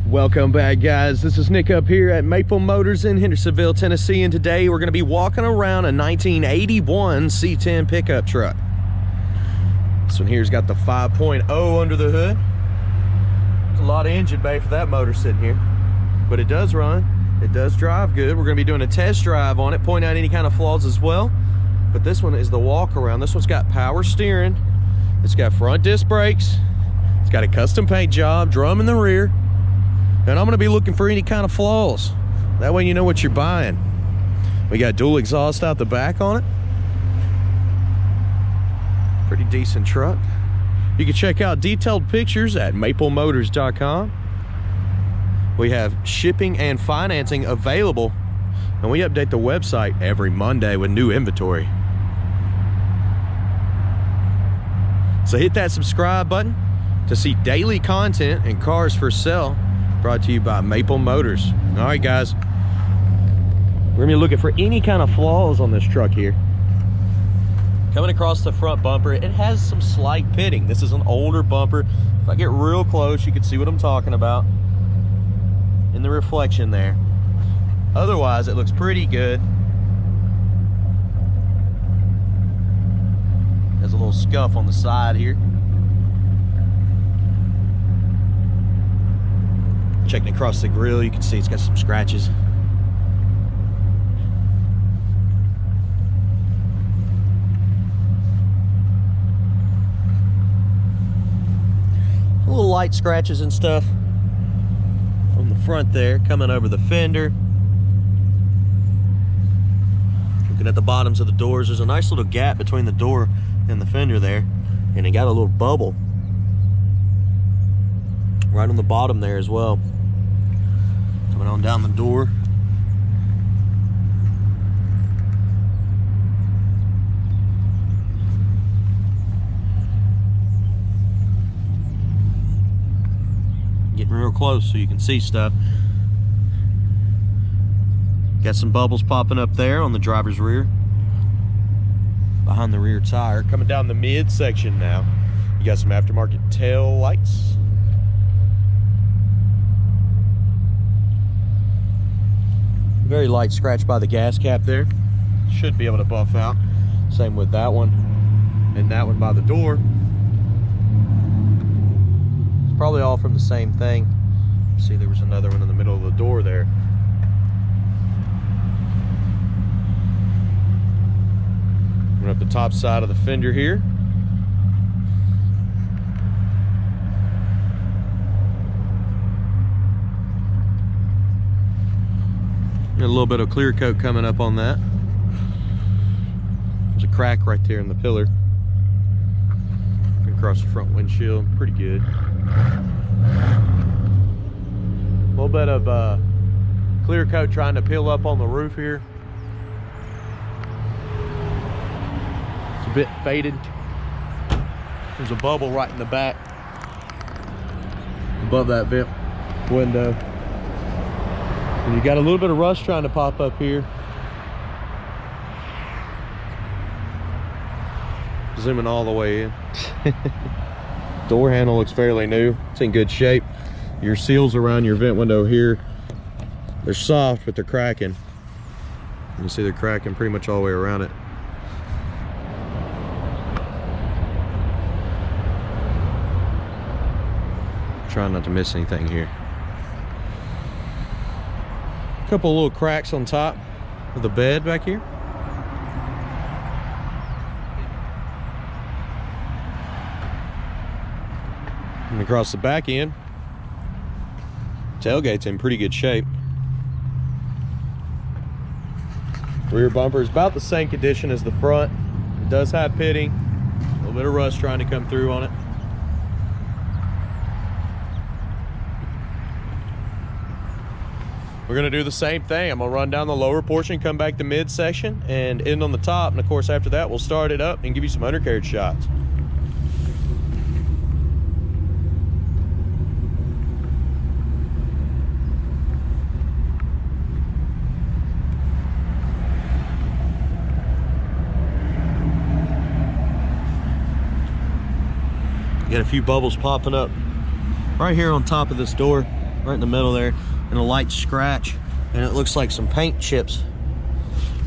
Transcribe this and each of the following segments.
Welcome back, guys. This is Nick up here at Maple Motors in Hendersonville, Tennessee, and today we're going to be walking around a 1981 C-10 pickup truck. This one here's got the 5.0 under the hood. There's a lot of engine bay for that motor sitting here, but it does run. It does drive good. We're going to be doing a test drive on it, point out any kind of flaws as well. But this one is the walk around. This one's got power steering. It's got front disc brakes. It's got a custom paint job, drum in the rear. And I'm going to be looking for any kind of flaws. That way you know what you're buying. We got dual exhaust out the back on it. Pretty decent truck. You can check out detailed pictures at maplemotors.com. We have shipping and financing available, and we update the website every Monday with new inventory. So hit that subscribe button to see daily content and cars for sale, brought to you by Maple Motors. All right, guys, we're gonna be looking for any kind of flaws on this truck here. Coming across the front bumper, it has some slight pitting. This is an older bumper. If I get real close, you can see what I'm talking about in the reflection there. Otherwise, it looks pretty good. There's a little scuff on the side here. Checking across the grill, you can see it's got some scratches. Little light scratches and stuff on the front there, coming over the fender. Looking at the bottoms of the doors, there's a nice little gap between the door and the fender there, and it got a little bubble right on the bottom there as well. Coming on down the door. Getting real close so you can see stuff. Got some bubbles popping up there on the driver's rear, behind the rear tire. Coming down the midsection now, you got some aftermarket tail lights. Very light scratch by the gas cap there. Should be able to buff out. Same with that one and that one by the door. It's probably all from the same thing. See, there was another one in the middle of the door there. Going up the top side of the fender here. A little bit of clear coat coming up on that. There's a crack right there in the pillar. Across the front windshield, pretty good. A little bit of clear coat trying to peel up on the roof here. It's a bit faded. There's a bubble right in the back above that vent window. And you got a little bit of rust trying to pop up here. Zooming all the way in. Door handle looks fairly new. It's in good shape. Your seals around your vent window here, they're soft, but they're cracking. You see they're cracking pretty much all the way around it. Trying not to miss anything here. Couple little cracks on top of the bed back here. And across the back end, tailgate's in pretty good shape. Rear bumper is about the same condition as the front. It does have pitting, a little bit of rust trying to come through on it. We're gonna do the same thing. I'm gonna run down the lower portion, come back to midsection, and end on the top. And of course, after that, we'll start it up and give you some undercarriage shots. Got a few bubbles popping up right here on top of this door. right in the middle there, and a light scratch, and it looks like some paint chips.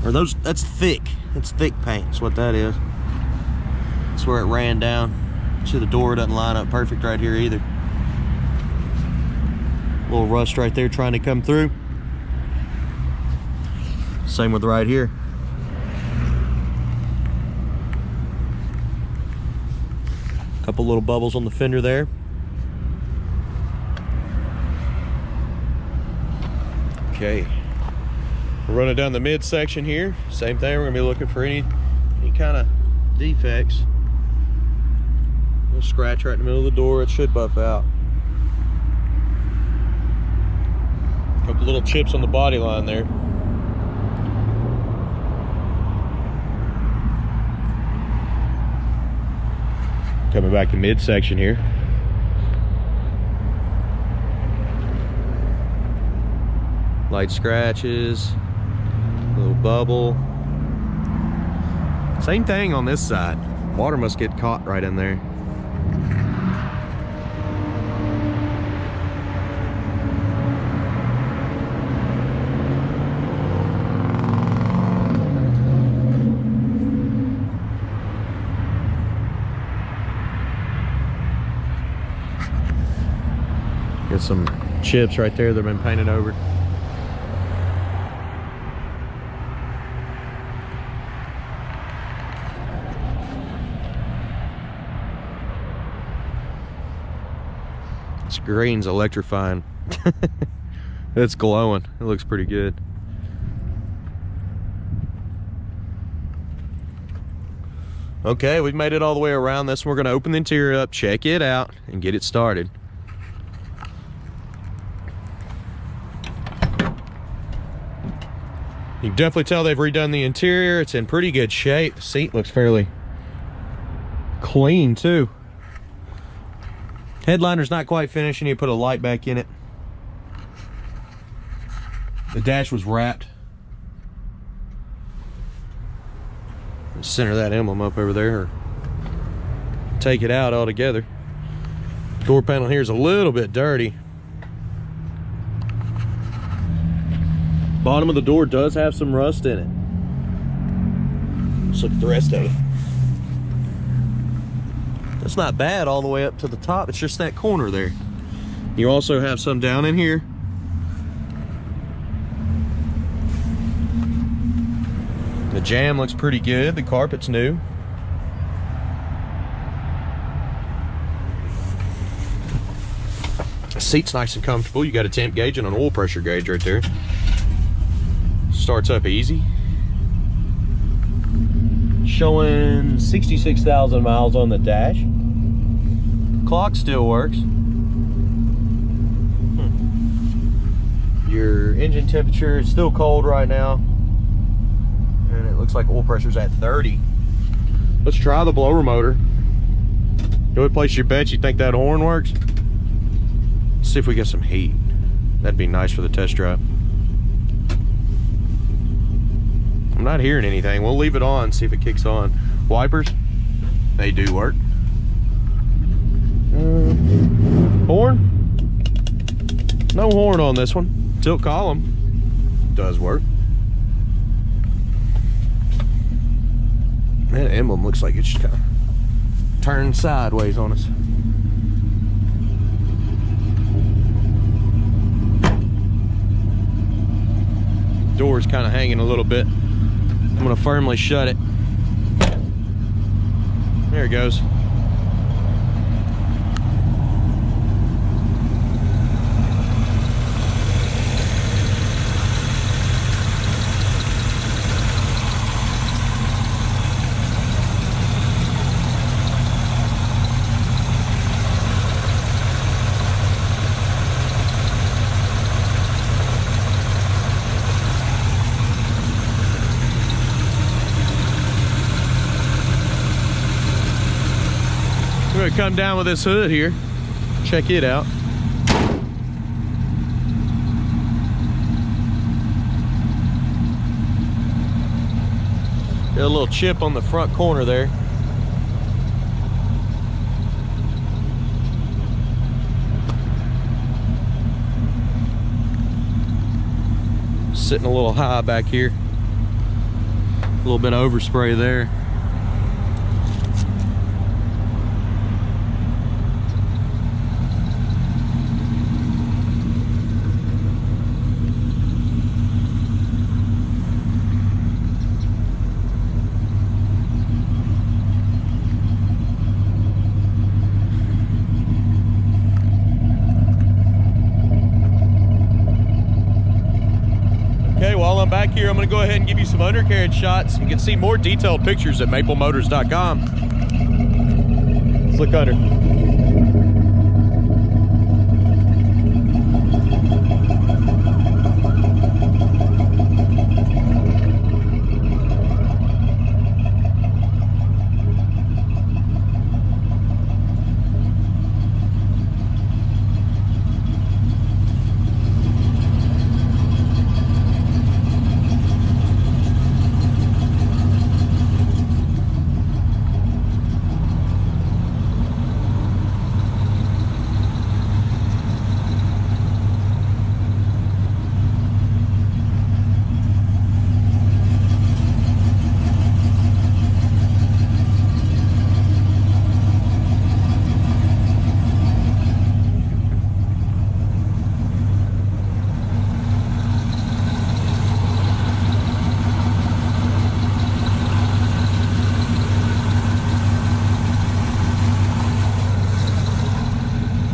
Or those, that's thick. That's thick paint, that's what that is. That's where it ran down. See, the door doesn't line up perfect right here either. A little rust right there trying to come through. Same with right here. Couple little bubbles on the fender there. Okay, we're running down the midsection here. Same thing, we're gonna be looking for any kind of defects. A little scratch right in the middle of the door, it should buff out. A couple little chips on the body line there. Coming back to midsection here. Light scratches, little bubble. Same thing on this side. Water must get caught right in there. Get some chips right there that have been painted over. This green's electrifying. It's glowing. It looks pretty good. Okay, we've made it all the way around this. We're gonna open the interior up, check it out, and get it started. You can definitely tell they've redone the interior. It's in pretty good shape. The seat looks fairly clean too. Headliner's not quite finished. You need to put a light back in it. The dash was wrapped. Center that emblem up over there, or take it out altogether. Door panel here is a little bit dirty. Bottom of the door does have some rust in it. Let's look at the rest of it. That's not bad all the way up to the top. It's just that corner there. You also have some down in here. The jamb looks pretty good. The carpet's new. The seat's nice and comfortable. You got a temp gauge and an oil pressure gauge right there. Starts up easy. Showing 66,000 miles on the dash. Clock still works. Your engine temperature is still cold right now, and it looks like oil pressure's at 30. Let's try the blower motor. You would place your bet you think that horn works? Let's see if we get some heat. That'd be nice for the test drive. I'm not hearing anything. We'll leave it on, see if it kicks on. Wipers, they do work. Horn? No horn on this one. Tilt column does work. That emblem looks like it's just kind of turned sideways on us. Door's kind of hanging a little bit. I'm gonna firmly shut it. There it goes. We're gonna come down with this hood here, check it out. Got a little chip on the front corner there. sitting a little high back here. A little bit of overspray there. Okay, while I'm back here, I'm going to go ahead and give you some undercarriage shots. You can see more detailed pictures at maplemotors.com. Let's look under.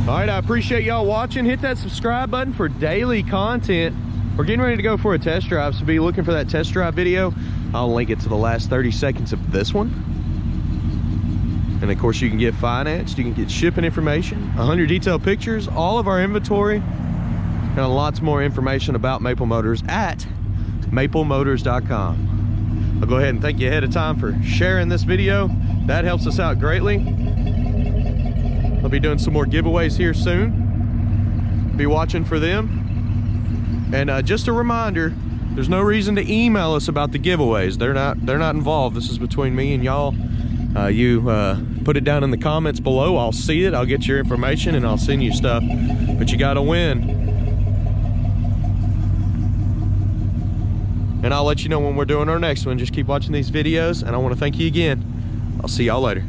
All right, I appreciate y'all watching. Hit that subscribe button for daily content. We're getting ready to go for a test drive, so be looking for that test drive video. I'll link it to the last 30 seconds of this one. And of course, you can get financed, you can get shipping information, 100 detailed pictures, all of our inventory, and lots more information about Maple Motors at maplemotors.com. I'll go ahead and thank you ahead of time for sharing this video. That helps us out greatly. I'll be doing some more giveaways here soon. Be watching for them. And just a reminder, there's no reason to email us about the giveaways. They're not involved. This is between me and y'all. You put it down in the comments below. I'll see it. I'll get your information and I'll send you stuff. But you gotta win. And I'll let you know when we're doing our next one. Just keep watching these videos, and I want to thank you again. I'll see y'all later.